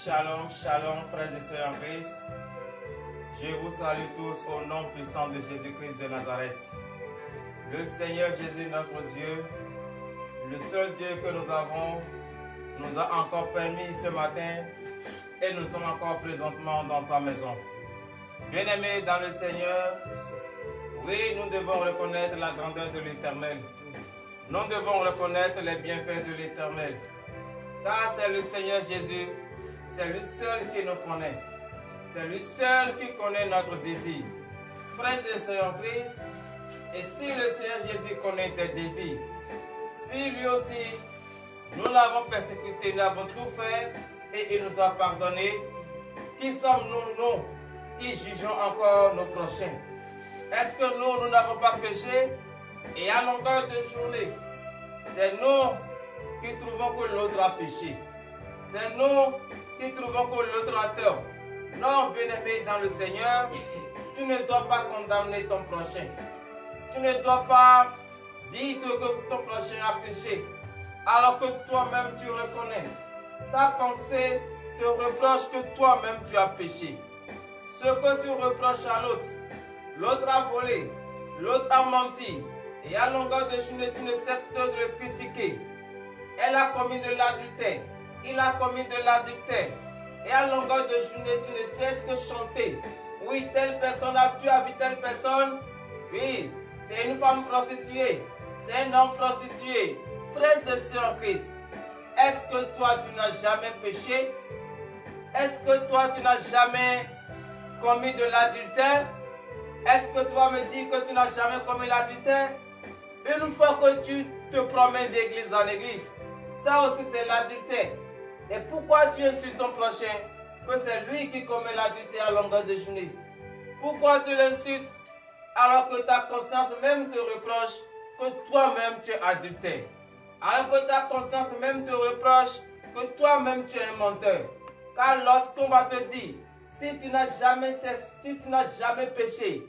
Shalom, shalom, frères et sœurs en Christ. Je vous salue tous au nom puissant de Jésus-Christ de Nazareth. Le Seigneur Jésus, notre Dieu, le seul Dieu que nous avons, nous a encore permis ce matin et nous sommes encore présentement dans sa maison. Bien-aimés dans le Seigneur, oui, nous devons reconnaître la grandeur de l'Éternel. Nous devons reconnaître les bienfaits de l'Éternel. Car c'est le Seigneur Jésus, c'est lui seul qui nous connaît. C'est lui seul qui connaît notre désir. Frères et sœurs en Christ, et si le Seigneur Jésus connaît tes désirs, si lui aussi, nous l'avons persécuté, nous avons tout fait et il nous a pardonné, qui sommes-nous, nous, qui jugeons encore nos prochains? Est-ce que nous n'avons pas péché? Et à longueur de journée, c'est nous qui trouvons que l'autre a péché. C'est nous qui trouvons que l'autre a tort. Non, bien-aimé dans le Seigneur, tu ne dois pas condamner ton prochain. Tu ne dois pas dire que ton prochain a péché, alors que toi-même tu reconnais. Ta pensée te reproche que toi-même tu as péché. Ce que tu reproches à l'autre, l'autre a volé, l'autre a menti, et à longueur de journée tu ne cesses de le critiquer. Elle a commis de l'adultère, il a commis de l'adultère. Et à longueur de journée, tu ne cesses que chanter. Oui, telle personne, tu as vu telle personne? Oui, c'est une femme prostituée, c'est un homme prostitué. Frères et sœurs en Christ, est-ce que toi, tu n'as jamais péché? Est-ce que toi, tu n'as jamais commis de l'adultère? Est-ce que tu vas me dire que tu n'as jamais commis l'adultère? Une fois que tu te promènes d'église en église, ça aussi c'est l'adultère. Et pourquoi tu insultes ton prochain que c'est lui qui commet l'adultère à longueur de journée? Pourquoi tu l'insultes alors que ta conscience même te reproche que toi-même tu es adultère? Alors que ta conscience même te reproche que toi-même tu es un menteur. Car lorsqu'on va te dire, si tu n'as jamais cessé, si tu n'as jamais péché,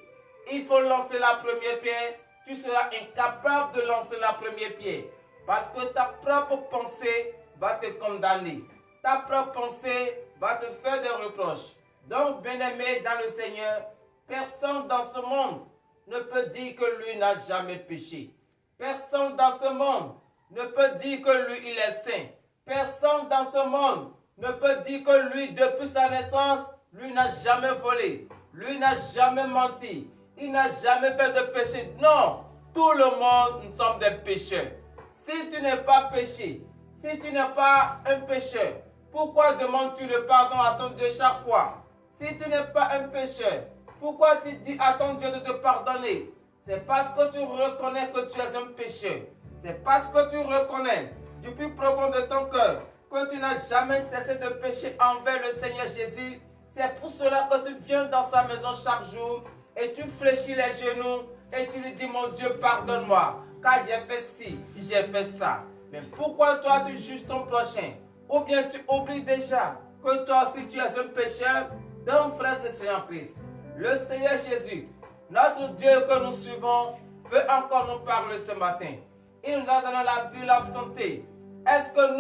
il faut lancer la première pierre, tu seras incapable de lancer la première pierre. Parce que ta propre pensée va te condamner. Ta propre pensée va te faire des reproches. Donc, bien-aimé dans le Seigneur, personne dans ce monde ne peut dire que lui n'a jamais péché. Personne dans ce monde ne peut dire que lui, il est saint. Personne dans ce monde ne peut dire que lui, depuis sa naissance, lui n'a jamais volé. Lui n'a jamais menti. Il n'a jamais fait de péché. Non, tout le monde, nous sommes des pécheurs. Si tu n'es pas péché, si tu n'es pas un pécheur, pourquoi demandes-tu le pardon à ton Dieu chaque fois? Si tu n'es pas un pécheur, pourquoi tu dis à ton Dieu de te pardonner? C'est parce que tu reconnais que tu es un pécheur. C'est parce que tu reconnais du plus profond de ton cœur que tu n'as jamais cessé de pécher envers le Seigneur Jésus. C'est pour cela que tu viens dans sa maison chaque jour et tu fléchis les genoux et tu lui dis, mon Dieu, pardonne-moi, car j'ai fait ci, j'ai fait ça. Mais pourquoi toi tu juges ton prochain? Ou bien tu oublies déjà que toi aussi tu es un pécheur? Donc, frères et sœurs en Christ, le Seigneur Jésus, notre Dieu que nous suivons, veut encore nous parler ce matin. Il nous a donné la vie, la santé. Est-ce que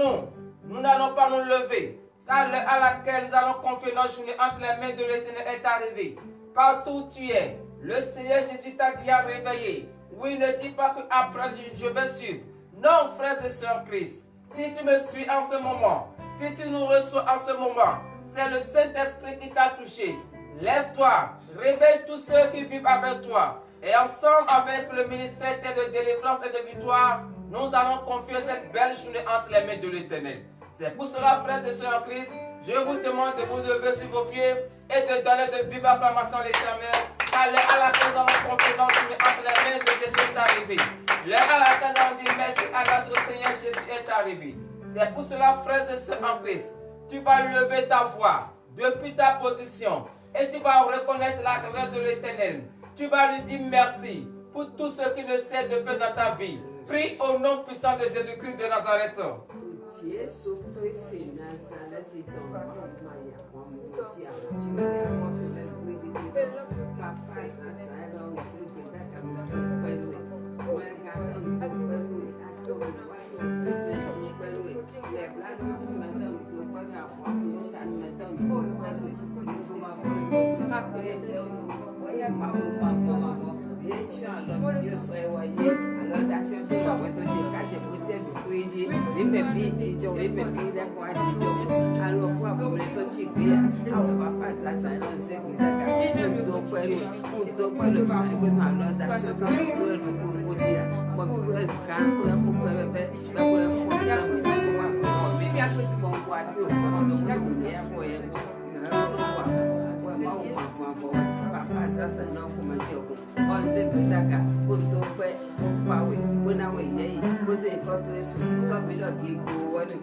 nous n'allons pas nous lever? Car l'heure à laquelle nous allons confier notre journée entre les mains de l'Éternel est arrivée. Partout où tu es, le Seigneur Jésus t'a dit à réveiller. Oui, ne dis pas que après je vais suivre. Non, frères et sœurs en Christ, si tu me suis en ce moment, si tu nous reçois en ce moment, c'est le Saint-Esprit qui t'a touché. Lève-toi, réveille tous ceux qui vivent avec toi. Et ensemble avec le ministère de délivrance et de victoire, nous allons confier cette belle journée entre les mains de l'Éternel. C'est pour cela, frères et sœurs en Christ, je vous demande de vous lever sur vos pieds et de donner de vives acclamations à l'Éternel. Car l'heure à laquelle nous allons confier notre journée entre les mains de Jésus est arrivée. L'heure à laquelle nous allons dire merci à notre Seigneur Jésus est arrivé. C'est pour cela, frères et sœurs en Christ, tu vas lever ta voix depuis ta position et tu vas reconnaître la grâce de l'Éternel. Tu vas lui dire merci pour tout ce qu'il ne sait de faire dans ta vie. Prie au nom puissant de Jésus-Christ de Nazareth.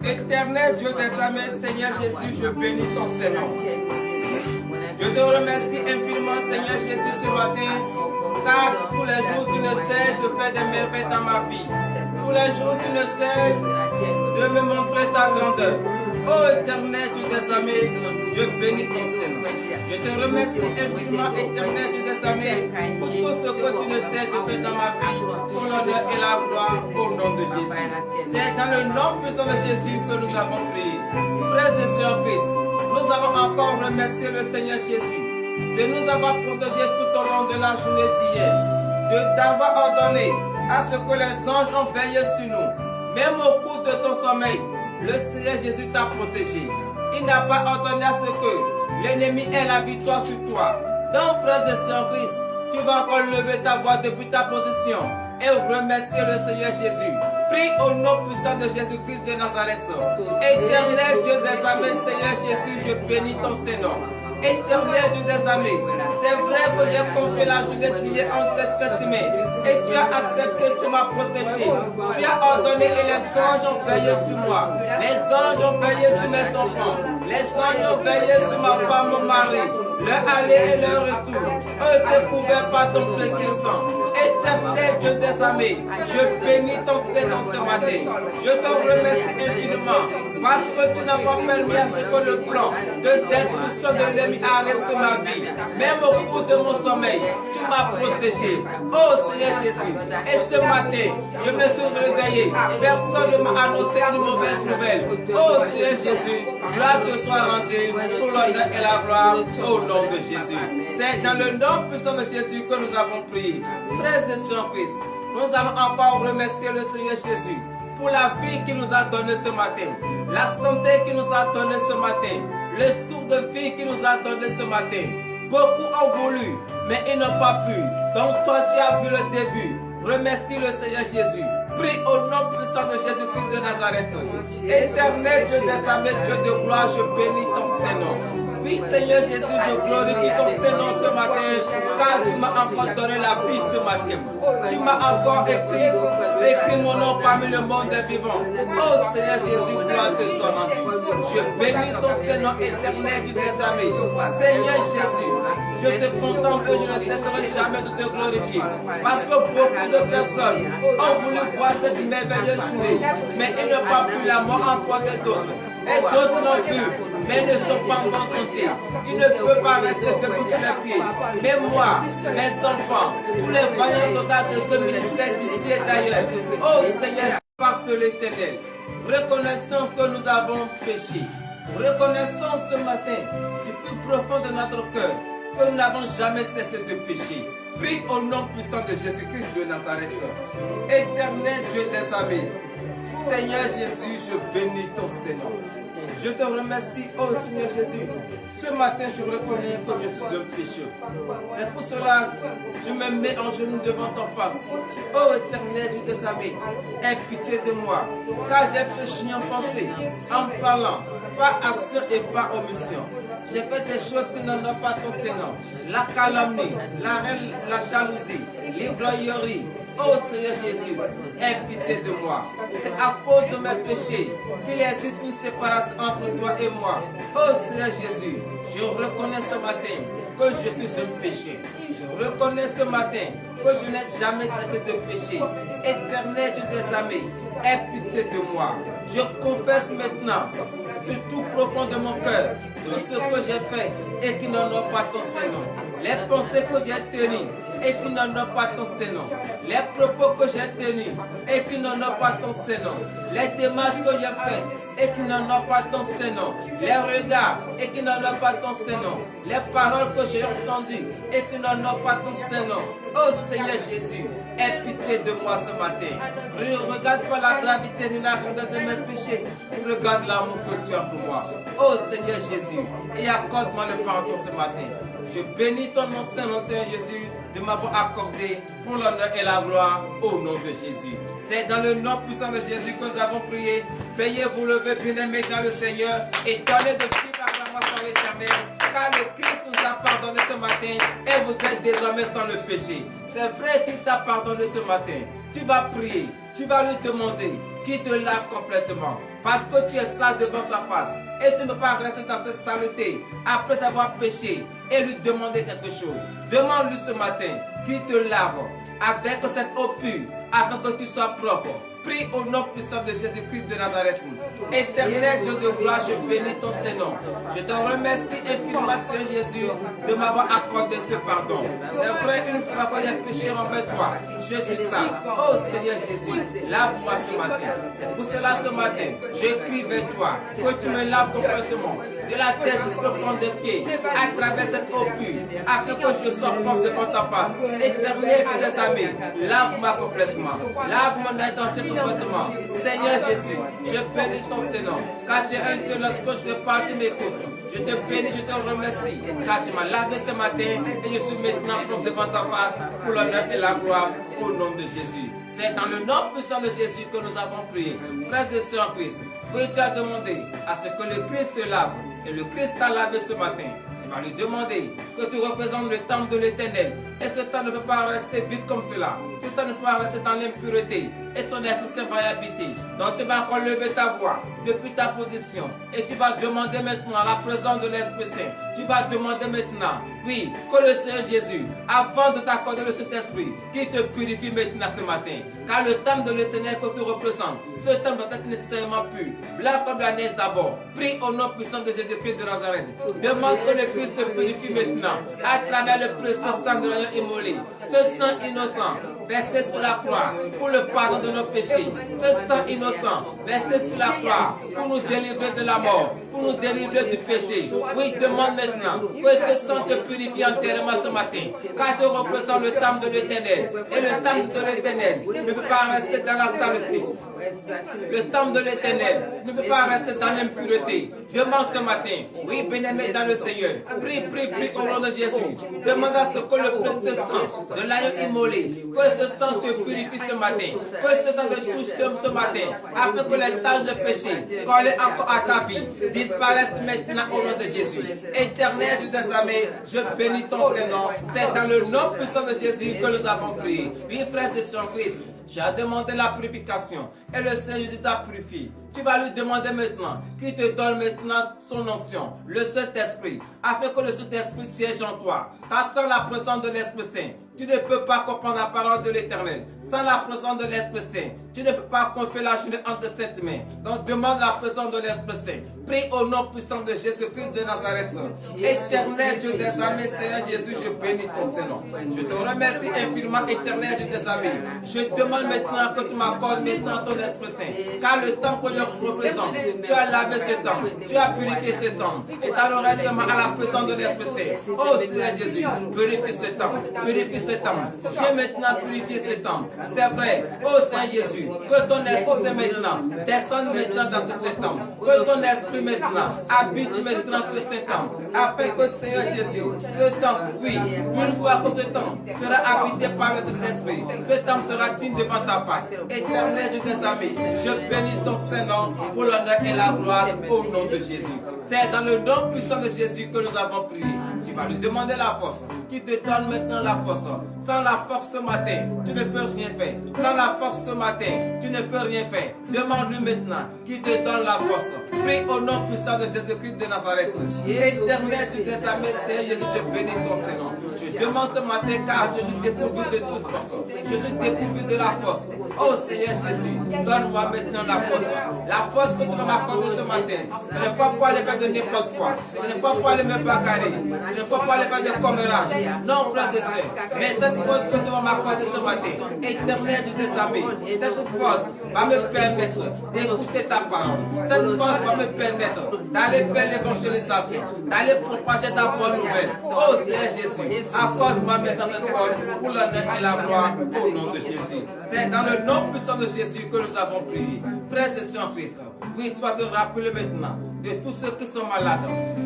Éternel Dieu des armées, Seigneur Jésus, je bénis ton Seigneur. Je te remercie infiniment, Seigneur Jésus, ce matin, car tous les jours tu ne cesses de faire des merveilles dans ma vie. Tous les jours tu ne cesses de me montrer ta grandeur. Ô éternel Dieu des armées, je bénis ton Seigneur. Je te remercie infiniment, éternel Dieu des armées, pour tout ce que tu ne cesses de faire dans ma vie, pour l'honneur et la gloire au nom de Jésus. C'est dans le nom puissant de Jésus que nous avons prié. Frères et sœurs en Christ, nous avons encore remercié le Seigneur Jésus de nous avoir protégés tout au long de la journée d'hier, d'avoir ordonné à ce que les anges ont veillé sur nous. Même au cours de ton sommeil, le Seigneur Jésus t'a protégé. Il n'a pas ordonné à ce que l'ennemi ait la victoire sur toi. Donc, frères et sœurs en Christ, tu vas encore lever ta voix depuis ta position et remercier le Seigneur Jésus. Prie au nom puissant de Jésus-Christ de Nazareth. Éternel Dieu des armées, Seigneur Jésus, je bénis ton Seigneur. Éternel Dieu des armées, c'est vrai que j'ai confié la journée d'hier en tes saintes mains et tu as accepté, tu m'as protégé. Tu as ordonné et les anges ont veillé sur moi. Les anges ont veillé sur mes enfants. Les anges ont veillé sur ma femme, mon mari. Leur aller et leur retour, eux découverts par ton précieux sang. Éternel Dieu des armées, je bénis ton Seigneur ce matin. Je te remercie infiniment parce que tu n'as pas permis à ce que le plan de destruction de l'ennemi arrive sur ma vie. Même au cours de mon sommeil, tu m'as protégé. Oh Seigneur Jésus, et ce matin, je me suis réveillé. Personne ne m'a annoncé une mauvaise nouvelle. Oh Seigneur Jésus, gloire te soit rendue pour l'honneur et la gloire au nom de Jésus. C'est dans le nom puissant de Jésus que nous avons prié. Frères et sœurs en Christ, nous allons encore remercier le Seigneur Jésus pour la vie qu'il nous a donnée ce matin, la santé qu'il nous a donnée ce matin, le souffle de vie qu'il nous a donné ce matin. Beaucoup ont voulu, mais ils n'ont pas pu. Donc toi, tu as vu le début. Remercie le Seigneur Jésus. Prie au nom puissant de Jésus-Christ de Nazareth. Éternel Dieu des armées, Dieu de gloire, je bénis ton Seigneur. Oui, Seigneur Jésus, je glorifie ton Seigneur ce matin, car tu m'as encore donné la vie ce matin. Tu m'as encore écrit mon nom parmi le monde des vivants. Oh Seigneur Jésus, gloire te soit rendue. Je bénis ton Seigneur éternel du des armées. Seigneur Jésus, je te contemple et je ne cesserai jamais de te glorifier. Parce que beaucoup de personnes ont voulu voir cette merveilleuse journée, mais ils n'ont pas pu la mort emporter d'autres. Et d'autres l'ont vu, mais ne sont pas en bonne santé. Ils ne peuvent pas rester debout sur les pieds. Mais moi, mes enfants, tous les vaillants soldats de ce ministère d'ici et d'ailleurs, oh Seigneur, parce que l'Éternel, reconnaissons que nous avons péché. Reconnaissons ce matin, du plus profond de notre cœur, que nous n'avons jamais cessé de pécher. Prie au nom puissant de Jésus-Christ de Nazareth. Éternel Dieu des armées, Seigneur Jésus, je bénis ton Seigneur. Je te remercie, oh Seigneur Jésus. Ce matin, je reconnais que je suis un pécheur. C'est pour cela que je me mets en genoux devant ton face. Oh éternel Dieu des armées, aie pitié de moi, car j'ai péché en pensée, en parlant, par action et par omission. J'ai fait des choses qui n'en ont pas ton Seigneur. La calomnie, la jalousie, l'ivrognerie. Oh Seigneur Jésus, aie pitié de moi. C'est à cause de mes péchés qu'il existe une séparation entre toi et moi. Oh Seigneur Jésus, je reconnais ce matin que je suis un péché. Je reconnais ce matin que je n'ai jamais cessé de pécher. Éternel Dieu des armées, aie pitié de moi. Je confesse maintenant de tout profond de mon cœur tout ce que j'ai fait et qui n'en ont pas ton Seigneur. les pensées que j'ai tenues et qui n'honorent pas ton Saint-Nom, les propos que j'ai tenus et qui n'honorent pas ton Saint-Nom, les démarches que j'ai faites et qui n'honorent pas ton Saint-Nom, les regards et qui n'honorent pas ton Saint-Nom, les paroles que j'ai entendues et qui n'honorent pas ton Saint-Nom. Oh Seigneur Jésus, aie pitié de moi ce matin. Ne regarde pas la gravité ni la grandeur de mes péchés. Regarde l'amour que tu as pour moi. Oh Seigneur Jésus, et accorde-moi le pardon ce matin. Je bénis ton nom Saint-Nom, Seigneur Jésus, de m'avoir accordé pour l'honneur et la gloire au nom de Jésus. C'est dans le nom puissant de Jésus que nous avons prié. Veuillez vous lever, bien-aimés dans le Seigneur, et donnez de plus acclamation à l'Éternel, car le Christ nous a pardonné ce matin et vous êtes désormais sans le péché. C'est vrai qu'il t'a pardonné ce matin. Tu vas prier, tu vas lui demander qu'il te lave complètement, parce que tu es sale devant sa face et tu ne peux pas rester dans cette saleté après avoir péché et lui demander quelque chose. Demande-lui ce matin qu'il te lave avec cette eau pure, afin que tu sois propre. Prie au nom puissant de Jésus-Christ de Nazareth. Éternel Dieu de gloire, je bénis ton Saint-Nom. Je te remercie infiniment, Seigneur Jésus, de m'avoir accordé ce pardon. C'est vrai, une fois que j'ai péché envers toi, je suis sale. Oh Seigneur Jésus, lave-moi ce matin. C'est pour cela ce matin, je crie vers toi, que tu me laves complètement, de la tête jusqu'au fond des pieds, à travers cette eau pure, afin que je sois propre devant ta face. Éternel Dieu des amis, lave-moi complètement. Lave-moi identité complètement. Seigneur Jésus, je bénis ton Saint-Nom, car tu es un Dieu, lorsque je parle, tu m'écoutes. Je te bénis, je te remercie, car tu m'as lavé ce matin et je suis maintenant propre devant ta face pour l'honneur et la gloire au nom de Jésus. C'est dans le nom puissant de Jésus que nous avons prié. Frères et sœurs en Christ, oui, tu as demandé à ce que le Christ te lave et le Christ t'a lavé ce matin. Tu vas lui demander que tu représentes le temple de l'Éternel. Et ce temple ne peut pas rester vide comme cela. Ce temple ne peut pas rester dans l'impureté. Et son Esprit Saint va y habiter. Donc tu vas encore lever ta voix depuis ta position. Et tu vas demander maintenant la présence de l'Esprit Saint. Tu vas demander maintenant, oui, que le Seigneur Jésus, avant de t'accorder le Saint-Esprit, qu'il te purifie maintenant ce matin. Car le temple de l'Éternel que tu représentes, ce temple doit être nécessairement pur. Blanc comme la neige d'abord. Prie au nom puissant de Jésus-Christ de Nazareth. Demande que le Christ te purifie maintenant à travers le précieux sang de l'agneau immolé. Ce sang innocent versé sur la croix pour le pardon de nos péchés. Ce sang innocent versé sur la croix pour nous délivrer de la mort, pour nous délivrer du péché. Oui, demande maintenant que ce sang te purifie entièrement ce matin, car tu représentes le temple de l'Éternel. Et le temple de l'Éternel ne peut pas rester dans la saleté. Le temple de l'Éternel ne peut pas rester dans l'impureté. Demande ce matin, oui, bien-aimé dans le Seigneur, prie au nom de Jésus. Demande à ce que le précieux sang de l'agneau immolé, que ce sang te purifie ce matin, que ce sang te touche ce matin, afin que les tâches de péché collées encore à ta vie disparaissent maintenant au nom de Jésus. Éternel Dieu des armées, je bénis ton Saint-Nom. C'est dans le nom puissant de Jésus que nous avons prié. Oui, frères et sœurs en Christ, tu as demandé la purification et le Seigneur Jésus t'a purifié. Tu vas lui demander maintenant qu'il te donne maintenant son onction, le Saint-Esprit, afin que le Saint-Esprit siège en toi. Car sans la présence de l'Esprit Saint, tu ne peux pas comprendre la parole de l'Éternel. Sans la présence de l'Esprit Saint, tu ne peux pas confier la journée entre tes saintes mains. Donc demande la présence de l'Esprit Saint. Prie au nom puissant de Jésus-Christ de Nazareth. Éternel Dieu des armées, Seigneur Jésus, je bénis ton Saint-Nom. Je te remercie infiniment, éternel Dieu des armées. Je demande maintenant que tu m'accordes maintenant ton Esprit Saint. Car le temps que je représente, tu as lavé ce temps, tu as purifié ce temps. Et ça nous reste seulement à la présence de l'Esprit Saint. Oh Seigneur Jésus, purifie ce temps, purifie ce temps. Viens maintenant purifier ce temps. C'est vrai, oh Seigneur Jésus, que ton Esprit Saint maintenant descende maintenant dans ce temps. Que ton Esprit maintenant habite maintenant ce temps. Afin que Seigneur Jésus, ce temps, oui, une fois que ce temps sera habité par le Saint-Esprit, ce temps sera digne devant ta face. Éternel Dieu des amis, je bénis ton Saint-Nom pour l'honneur et la gloire au nom de Jésus. C'est dans le nom puissant de Jésus que nous avons prié. Tu vas lui demander la force, qui te donne maintenant la force. Sans la force ce matin, tu ne peux rien faire. Sans la force ce matin, tu ne peux rien faire. Demande-lui maintenant qui te donne la force. Prie au nom puissant de Jésus-Christ de Nazareth. Éternel, tu t'es aimé, Seigneur Jésus, je bénis ton Saint-Nom. Je demande ce matin car je suis dépourvu de toute force. Je suis dépourvu de la force. Oh Seigneur Jésus, donne-moi maintenant la force. La force que tu vas m'accorder ce matin, ce n'est pas pour aller faire de n'importe quoi. Ce n'est pas pour aller me bagarrer. Ce n'est pas pour aller faire de commérage. Non, frère et sœur. Mais cette force que tu vas m'accorder ce matin, éternel du désamé, cette force va me permettre d'écouter ta parole. Cette force va me permettre d'aller faire l'évangélisation, d'aller propager ta bonne nouvelle. Oh Seigneur Jésus, accorde-moi maintenant cette force pour l'honneur et la gloire au nom de Jésus. C'est dans le nom puissant de Jésus que nous avons prié. Frères et sœurs en Christ, oui, tu vas te rappeler maintenant de tous ceux qui sont malades.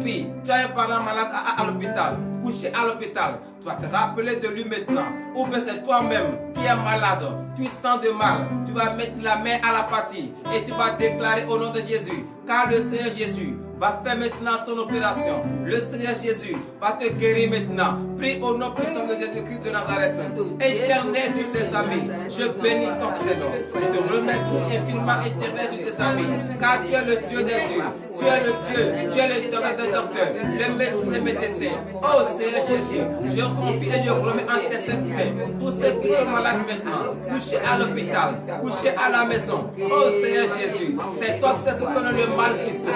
Puis, tu as un parent malade à l'hôpital, couché à l'hôpital. Tu vas te rappeler de lui maintenant. Ou bien c'est toi-même qui es malade, tu sens de mal. Tu vas mettre la main à la partie et tu vas déclarer au nom de Jésus. Car le Seigneur Jésus va faire maintenant son opération. Le Seigneur Jésus va te guérir maintenant. Prie au nom puissant de Jésus-Christ de Nazareth. Éternel du désamé, je bénis ton Seigneur. Je te remercie infiniment, éternel du désamé. Car tu es le Dieu des dieux. Tu es le Dieu, tu es le docteur des docteurs, le médecin des médecins. Oh Seigneur Jésus, je confie et je remets en tes saintes mains tous ceux qui sont malades maintenant, couchés à l'hôpital, couchés à la maison. Oh Seigneur Jésus, c'est toi qui connais le mal qui sont.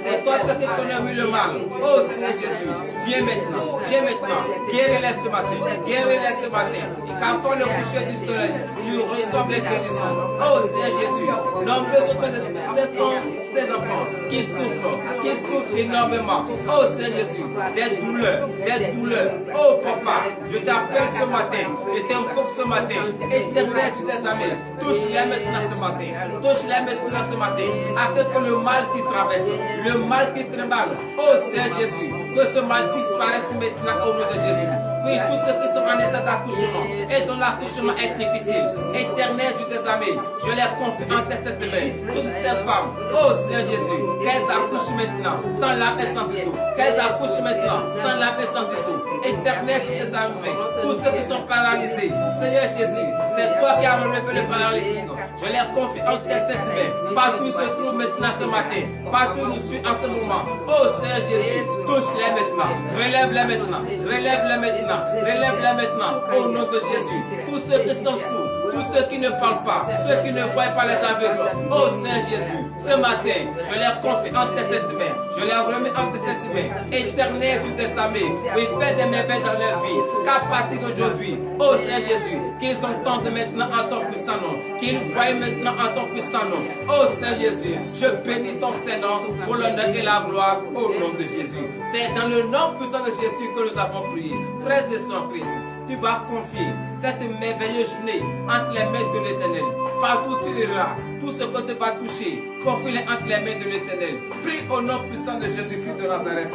C'est toi qui connais le mal. Oh Seigneur Jésus, viens maintenant, guéris-les ce matin, guéris-les ce matin. Et qu'avant le coucher du soleil, tu reçoives les guérisons. Oh Seigneur Jésus, nombreux sont tes enfants qui souffrent énormément. Oh Seigneur Jésus, des douleurs. Oh Papa, je t'appelle ce matin, je t'invoque ce matin. Éternel, tu t'es aimé. Touche-les maintenant ce matin, afin que le mal qui traverse, le mal qui trimballe, oh Seigneur Jésus, que ce mal disparaisse maintenant au nom de Jésus. Oui, tous ceux qui sont en état d'accouchement et dont l'accouchement est difficile, éternel du désamé, je les confie en tes sept mains. Toutes ces femmes, oh Seigneur Jésus, qu'elles accouchent maintenant sans l'âme et sans Jésus. Qu'elles accouchent maintenant sans l'âme et sans Jésus. Éternel du désamé, tous ceux qui sont paralysés, Seigneur Jésus, c'est toi qui as relevé le paralytique. Je les confie en tes sept mains. Partout se trouve maintenant ce matin, partout nous suit en ce moment. Oh Seigneur Jésus, touche-les maintenant, relève-les maintenant, au nom de Jésus. Tous ceux qui sont sourds, tous ceux qui ne parlent pas, ceux qui ne voient pas les aveugles, oh Seigneur Jésus, ce matin, je les confie en tes sept mains, je les remets en tes sept mains. Éternel du désamé, oui, fais des merveilles dans leur vie, qu'à partir d'aujourd'hui, oh Seigneur Jésus, qu'ils entendent maintenant en ton puissant nom, qu'ils voient maintenant en ton puissant nom. Oh Seigneur Jésus, je bénis ton Saint-Nom pour l'honneur et la gloire au nom de Jésus. C'est dans le nom puissant de Jésus que nous avons prié. Frères et sœurs en Christ, tu vas confier cette merveilleuse journée entre les mains de l'Éternel. Partout tu iras, tout ce que tu vas toucher, confie-les entre les mains de l'Éternel. Prie au nom puissant de Jésus-Christ de Nazareth.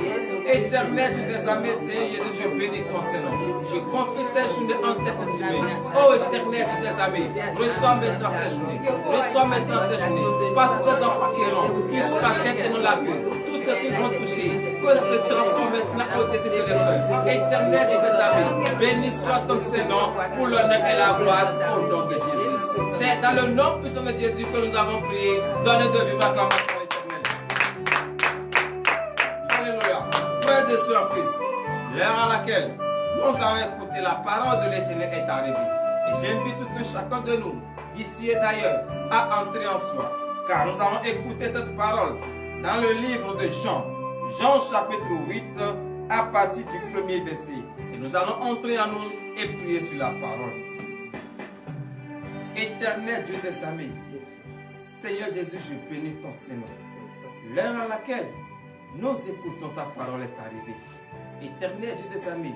Éternel du désamé, Seigneur Jésus, je bénis ton Saint-Nom. Je confie cette journée entre tes saintes mains. Oh Éternel du désamé, reçois maintenant cette journée. Partout tes enfants iront, qui sont la tête et non la queue. Tout ce qu'ils vont toucher, que se transforme maintenant au-dessus de leur cœur. Éternel du désamé, béni soit ton Saint-Nom pour l'honneur et la gloire au nom de Jésus. C'est dans le nom puissant de Jésus que nous avons prié. Donnez de vive acclamation à l'Éternel. Alléluia. Frères et sœurs en Christ, l'heure à laquelle nous allons écouter la parole de l'Éternel est arrivée. Et j'invite tout chacun de nous, d'ici et d'ailleurs, à entrer en soi. Car nous allons écouter cette parole dans le livre de Jean. Jean chapitre 8, à partir du premier verset. Et nous allons entrer en nous et prier sur la parole. Éternel Dieu des armées, Seigneur Jésus, je bénis ton Seigneur. L'heure à laquelle nous écoutons ta parole est arrivée. Éternel Dieu des armées,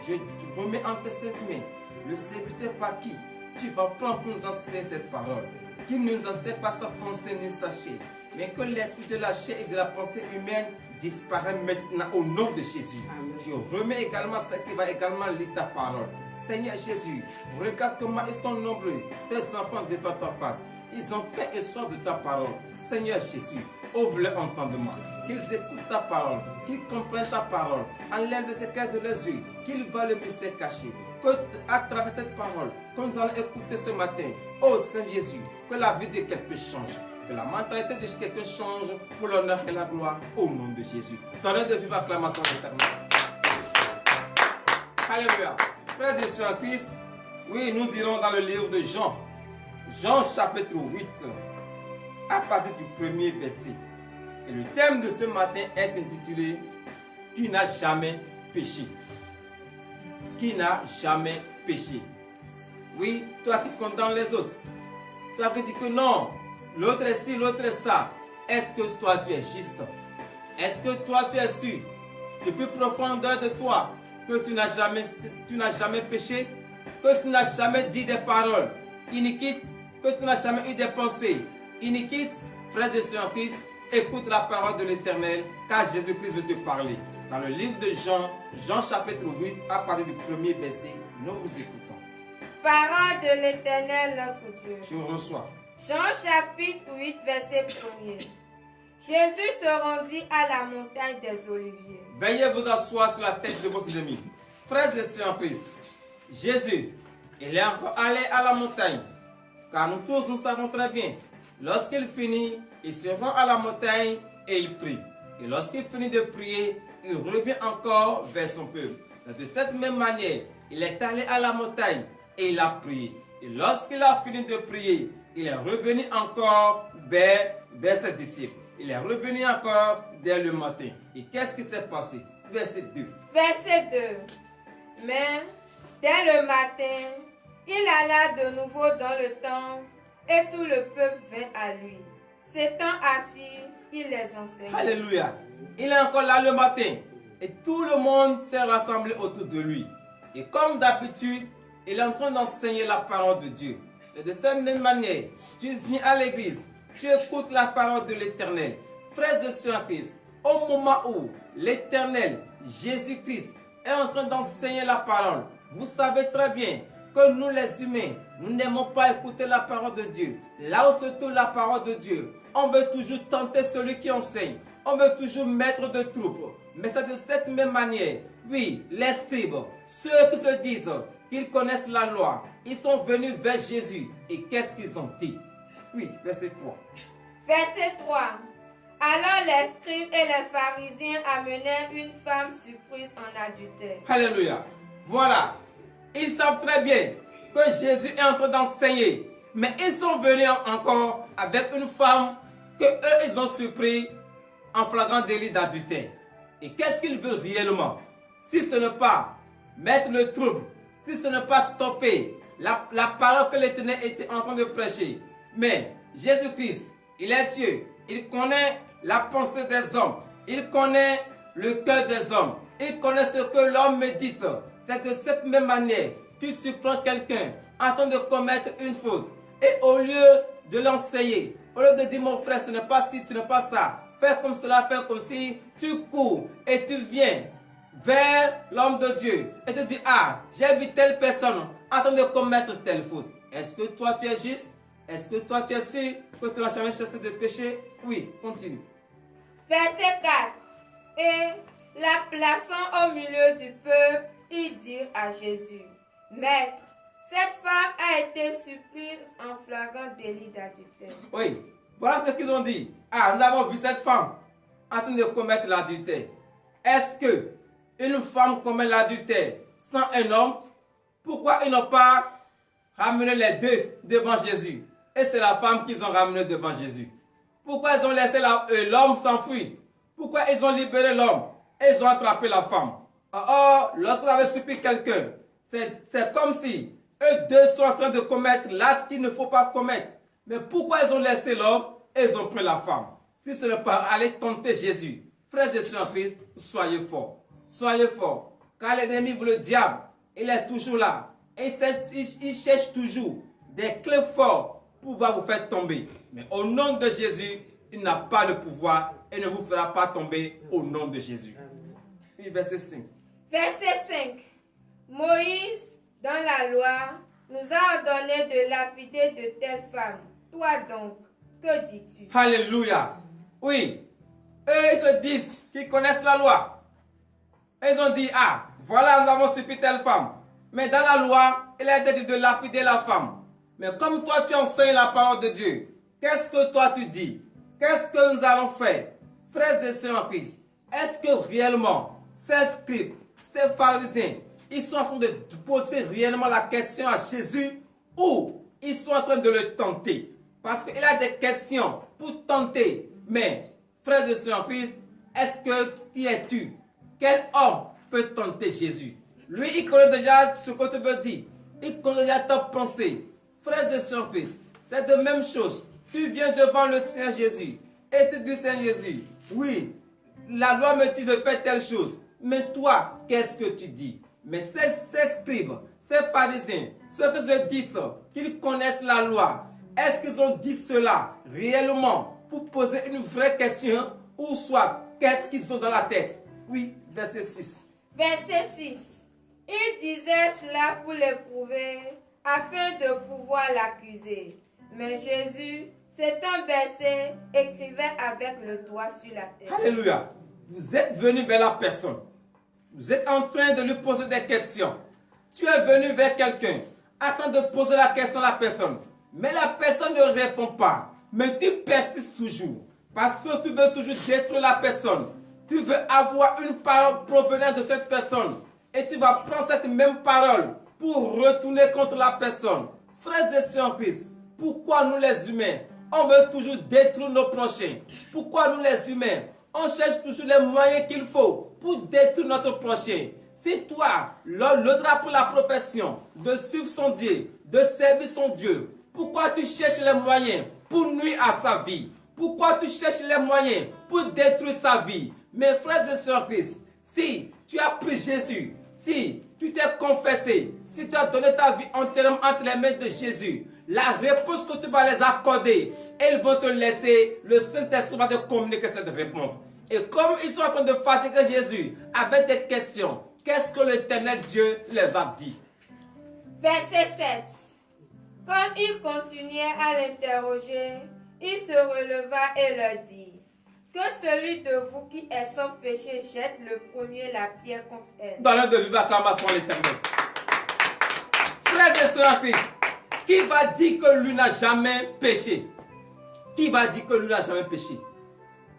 je te remets en tes saintes mains le serviteur par qui tu vas prendre pour nous enseigner cette parole. Qu'il ne nous enseigne pas sa pensée ni sa chair, mais que l'esprit de la chair et de la pensée humaine disparaît maintenant au nom de Jésus. Amen. Je remets également ce qui va également lire ta parole. Seigneur Jésus, regarde comment ils sont nombreux, tes enfants devant ta face. Ils ont fait échange de ta parole. Seigneur Jésus, ouvre leur entendement, qu'ils écoutent ta parole, qu'ils comprennent ta parole, enlève les écailles de leurs yeux, qu'ils voient le mystère caché. Que à travers cette parole, que nous allons écouter ce matin, oh Seigneur Jésus, que la vie de quelqu'un change. Que la mentalité de quelqu'un change pour l'honneur et la gloire au nom de Jésus. Donnez de vive acclamation éternelle. Alléluia. Frères et sœurs en Christ, oui, nous irons dans le livre de Jean. Jean chapitre 8, à partir du premier verset. Et le thème de ce matin est intitulé « Qui n'a jamais péché ?» Qui n'a jamais péché? Oui, toi qui condamnes les autres. Toi qui dis que non, l'autre est ci, l'autre est ça. Est-ce que toi tu es juste? Est-ce que toi tu es sûr, du plus profondeur de toi, que tu n'as jamais péché? Que tu n'as jamais dit des paroles iniquites? Que tu n'as jamais eu des pensées iniquites? Frères et sœurs en Christ, écoute la parole de l'Éternel, car Jésus-Christ veut te parler. Dans le livre de Jean, Jean chapitre 8, à partir du premier verset, nous vous écoutons. Parole de l'Éternel notre Dieu. Je reçois. Jean chapitre 8, verset 1er. Jésus se rendit à la montagne des Oliviers. Veuillez vous asseoir sur la tête de vos ennemis. Frères et sœurs en Christ, Jésus, il est encore allé à la montagne. Car nous tous, nous savons très bien, lorsqu'il finit, il se rend à la montagne et il prie. Et lorsqu'il finit de prier, il revient encore vers son peuple. De cette même manière, il est allé à la montagne et il a prié. Et lorsqu'il a fini de prier, il est revenu encore vers ses disciples. Il est revenu encore dès le matin. Et qu'est-ce qui s'est passé? Verset 2. Verset 2. Mais dès le matin, il alla de nouveau dans le temple et tout le peuple vint à lui. S'étant assis, il les enseignait. Alléluia. Il est encore là le matin et tout le monde s'est rassemblé autour de lui. Et comme d'habitude, il est en train d'enseigner la parole de Dieu. Et de cette même manière, tu viens à l'église, tu écoutes la parole de l'Éternel. Frères et sœurs en Christ, au moment où l'Éternel, Jésus-Christ, est en train d'enseigner la parole, vous savez très bien que nous les humains, nous n'aimons pas écouter la parole de Dieu. Là où se trouve la parole de Dieu, on veut toujours tenter celui qui enseigne. On veut toujours mettre de troupes. Mais c'est de cette même manière. Oui, les scribes, ceux qui se disent qu'ils connaissent la loi, ils sont venus vers Jésus. Et qu'est-ce qu'ils ont dit? Oui, verset 3. Verset 3. Alors les scribes et les pharisiens amenèrent une femme surprise en adultère. Alléluia. Voilà. Ils savent très bien que Jésus est en train d'enseigner. Mais ils sont venus encore avec une femme que eux, ils ont surpris en flagrant délit d'adultère. Et qu'est-ce qu'ils veulent réellement? Si ce n'est pas mettre le trouble, si ce n'est pas stopper la parole que l'Éternel était en train de prêcher. Mais Jésus-Christ, il est Dieu. Il connaît la pensée des hommes. Il connaît le cœur des hommes. Il connaît ce que l'homme médite. C'est de cette même manière, tu surprends quelqu'un en train de commettre une faute. Et au lieu de l'enseigner, au lieu de dire mon frère, ce n'est pas ci, ce n'est pas ça, fais comme cela, fais comme ci, tu cours et tu viens vers l'homme de Dieu et te dis, ah, j'ai vu telle personne en train de commettre telle faute. Est-ce que toi tu es juste? Est-ce que toi tu es sûr que tu n'as jamais chassé de péché? Oui, continue. Verset 4. Et la plaçant au milieu du peuple, ils dirent à Jésus, Maître, cette femme a été surprise en flagrant délit d'adultère. Oui, voilà ce qu'ils ont dit. Ah, nous avons vu cette femme en train de commettre l'adultère. Est-ce que une femme commet l'adultère sans un homme? Pourquoi ils n'ont pas ramené les deux devant Jésus? Et c'est la femme qu'ils ont ramenée devant Jésus. Pourquoi ils ont laissé l'homme s'enfuir? Pourquoi ils ont libéré l'homme et ils ont attrapé la femme? Or, lorsque vous avez surpris quelqu'un, c'est comme si eux deux sont en train de commettre l'acte qu'il ne faut pas commettre. Mais pourquoi ils ont laissé l'homme et ils ont pris la femme? Si ce n'est pas aller tenter Jésus. Frères et sœurs en Christ, soyez forts. Soyez forts. Car l'ennemi, le diable, il est toujours là. Et il cherche toujours des clés fortes pour pouvoir vous faire tomber. Mais au nom de Jésus, il n'a pas le pouvoir et ne vous fera pas tomber au nom de Jésus. Oui, verset 5. Verset 5. Moïse, dans la loi, nous a ordonné de lapider de telles femmes. Toi donc, que dis-tu? Alléluia. Oui. Eux, ils se disent qu'ils connaissent la loi. Ils ont dit, ah, voilà, nous avons supplié telle femme. Mais dans la loi, il a été dit de lapider la femme. Mais comme toi, tu enseignes la parole de Dieu, qu'est-ce que toi tu dis? Qu'est-ce que nous allons faire? Frères et sœurs en Christ, est-ce que réellement, ces scribes, ces pharisiens, ils sont en train de poser réellement la question à Jésus ou ils sont en train de le tenter. Parce qu'il a des questions pour tenter. Mais, frères et sœurs en Christ, qui es-tu? Quel homme peut tenter Jésus? Lui, il connaît déjà ce que tu veux dire. Il connaît déjà ta pensée. Frères et sœurs en Christ, c'est de même chose. Tu viens devant le Seigneur Jésus et tu dis, Seigneur Jésus, oui, la loi me dit de faire telle chose. Mais toi, qu'est-ce que tu dis? Mais ces scribes, ces pharisiens, ceux que je dis qu'ils connaissent la loi, est-ce qu'ils ont dit cela réellement pour poser une vraie question ou soit qu'est-ce qu'ils ont dans la tête? Oui, verset 6. Verset 6. Il disait cela pour l'éprouver, afin de pouvoir l'accuser. Mais Jésus, s'étant baissé, écrivait avec le doigt sur la tête. Alléluia. Vous êtes venu vers la personne. Vous êtes en train de lui poser des questions. Tu es venu vers quelqu'un, afin de poser la question à la personne. Mais la personne ne répond pas. Mais tu persistes toujours. Parce que tu veux toujours détruire la personne. Tu veux avoir une parole provenant de cette personne. Et tu vas prendre cette même parole pour retourner contre la personne. Frères et sœurs en Christ, pourquoi nous les humains, on veut toujours détruire nos prochains? Pourquoi nous les humains, on cherche toujours les moyens qu'il faut pour détruire notre prochain? Si toi, l'autre a pour la profession de suivre son Dieu, de servir son Dieu, pourquoi tu cherches les moyens pour nuire à sa vie? Pourquoi tu cherches les moyens pour détruire sa vie? Mes frères et sœurs en Christ, si tu as pris Jésus, si tu t'es confessé, si tu as donné ta vie entièrement entre les mains de Jésus, la réponse que tu vas les accorder, elles vont te laisser, le Saint-Esprit va te communiquer cette réponse. Et comme ils sont en train de fatiguer Jésus avec des questions, qu'est-ce que l'Éternel Dieu les a dit? Verset 7. Comme il continuait à l'interroger, il se releva et leur dit, que celui de vous qui est sans péché jette le premier la pierre contre elle. Donnez de vive acclamation à l'Éternel. Frères et sœurs en Christ, qui va dire que lui n'a jamais péché? Qui va dire que lui n'a jamais péché?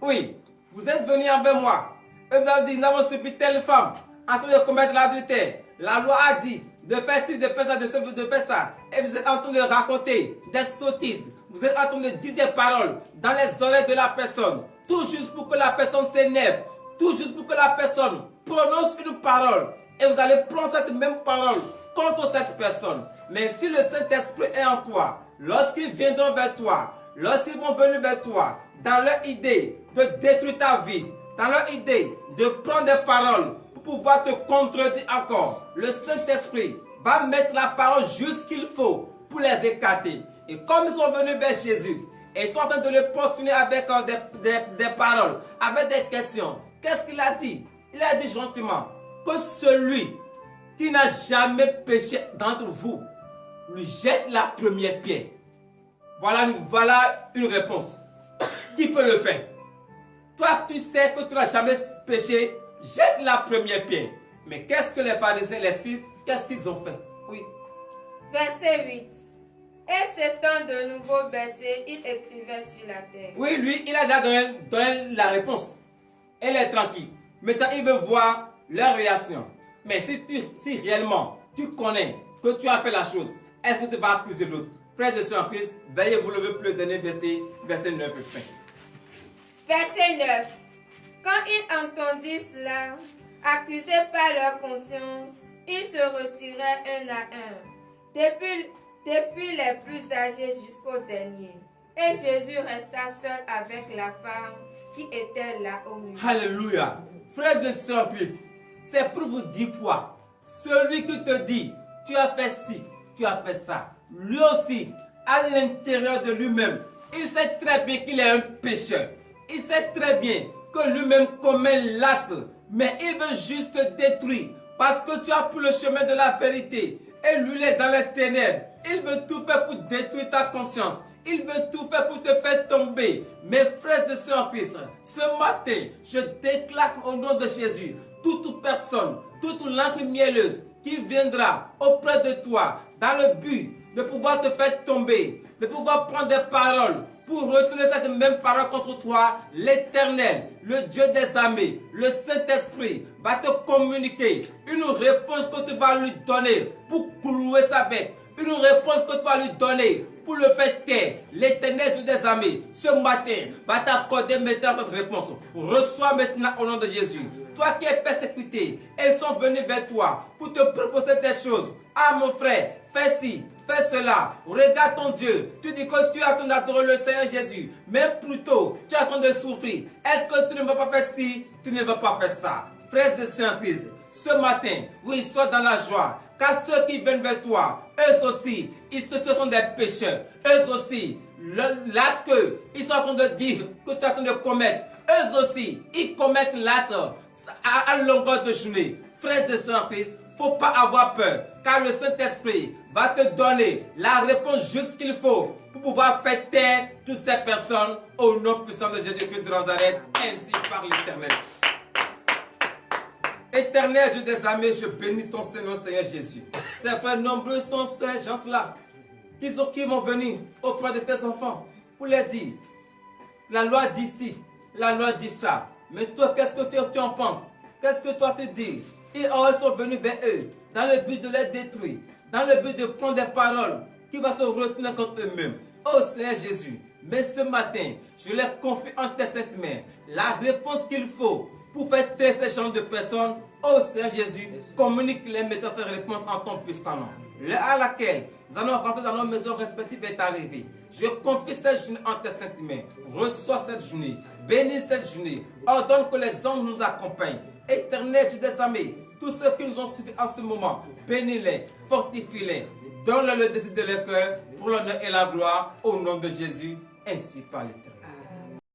Oui, vous êtes venus envers moi et vous avez dit, nous avons subi telle femme en train de commettre l'adultère. La loi a dit de faire ci, de faire ça, de faire ça. Et vous êtes en train de raconter des sottises. Vous êtes en train de dire des paroles dans les oreilles de la personne. Tout juste pour que la personne s'énerve. Tout juste pour que la personne prononce une parole. Et vous allez prendre cette même parole contre cette personne. Mais si le Saint-Esprit est en toi, lorsqu'ils viendront vers toi, lorsqu'ils vont venir vers toi, dans leur idée de détruire ta vie, dans leur idée de prendre des paroles pour pouvoir te contredire encore, le Saint-Esprit va mettre la parole juste qu'il faut pour les écarter. Et comme ils sont venus vers Jésus, et ils sont en train de le porter avec des paroles, avec des questions, qu'est-ce qu'il a dit? Il a dit gentiment que celui qui n'a jamais péché d'entre vous lui jette la première pierre. Voilà une réponse. Qui peut le faire? Toi, tu sais que tu n'as jamais péché, jette la première pierre. Mais qu'est-ce que les pharisiens, les scribes, qu'est-ce qu'ils ont fait? Oui. Verset 8. Et s'étant de nouveau baissé, il écrivait sur la terre. Oui, lui, il a déjà donné la réponse. Elle est tranquille. Maintenant, il veut voir leur réaction. Mais si réellement tu connais que tu as fait la chose, est-ce que tu vas accuser l'autre? Frères et sœurs en Christ, veuillez vous lever pour le dernier verset 9 et fin. Verset 9. Quand ils entendirent cela, accusés par leur conscience, ils se retiraient un à un, depuis les plus âgés jusqu'au dernier. Et Jésus resta seul avec la femme qui était là au milieu. Alléluia. Frères et sœurs en Christ, c'est pour vous dire quoi? Celui qui te dit, tu as fait ci, tu as fait ça, lui aussi, à l'intérieur de lui-même, il sait très bien qu'il est un pécheur. Il sait très bien que lui-même commet l'acte, mais il veut juste te détruire parce que tu as pris le chemin de la vérité et lui il est dans les ténèbres. Il veut tout faire pour détruire ta conscience. Il veut tout faire pour te faire tomber. Mes frères et sœurs en Christ, ce matin, je déclare au nom de Jésus, toute personne, toute langue mielleuse qui viendra auprès de toi dans le but de pouvoir te faire tomber, de pouvoir prendre des paroles pour retourner cette même parole contre toi, l'Éternel, le Dieu des armées, le Saint-Esprit va te communiquer une réponse que tu vas lui donner pour clouer sa bête, une réponse que tu vas lui donner pour le faire taire. L'Éternel Dieu des armées, ce matin, va t'accorder maintenant cette réponse. Reçois maintenant au nom de Jésus. Toi qui es persécuté, ils sont venus vers toi pour te proposer des choses. Ah mon frère, fais ci, fais cela. Regarde ton Dieu. Tu dis que tu es en train d'adorer le Seigneur Jésus. Mais plutôt, tu es en train de souffrir. Est-ce que tu ne vas pas faire ci, tu ne vas pas faire ça? Frères et sœurs en Christ, ce matin, oui, sois dans la joie. Car ceux qui viennent vers toi, eux aussi, ce sont des pécheurs. Eux aussi, l'acte qu'ils sont en train de dire que tu es en train de commettre, eux aussi, ils commettent l'acte à longueur de journée. Frères et sœurs en Christ, il ne faut pas avoir peur, car le Saint-Esprit va te donner la réponse juste qu'il faut pour pouvoir faire taire toutes ces personnes au nom puissant de Jésus-Christ de Nazareth, ainsi par l'Éternel. Éternel Dieu des armées, je bénis ton Seigneur, Seigneur Jésus. Ces frères nombreux sont ces gens-là qui vont venir auprès de tes enfants pour leur dire, la loi dit ci, la loi dit ça. Mais toi, qu'est-ce que tu en penses? Qu'est-ce que toi tu dis? Ils sont venus vers eux dans le but de les détruire, dans le but de prendre des paroles qui vont se retourner contre eux-mêmes. Oh Seigneur Jésus, mais ce matin, je les confie en tes saintes mains la réponse qu'il faut pour faire taire ces gens de personnes. Oh Seigneur Jésus, communique-les mettant ces réponses en ton puissant nom. L'heure à laquelle nous allons rentrer dans nos maisons respectives est arrivée. Je confie cette journée en tes saintes mains. Reçois cette journée. Bénis cette journée. Ordonne que les anges nous accompagnent. Éternel Dieu des armées, tous ceux qui nous ont suivis en ce moment, bénis-les, fortifie-les, donne-leur le désir de leur cœur pour l'honneur et la gloire au nom de Jésus, ainsi par l'Éternel.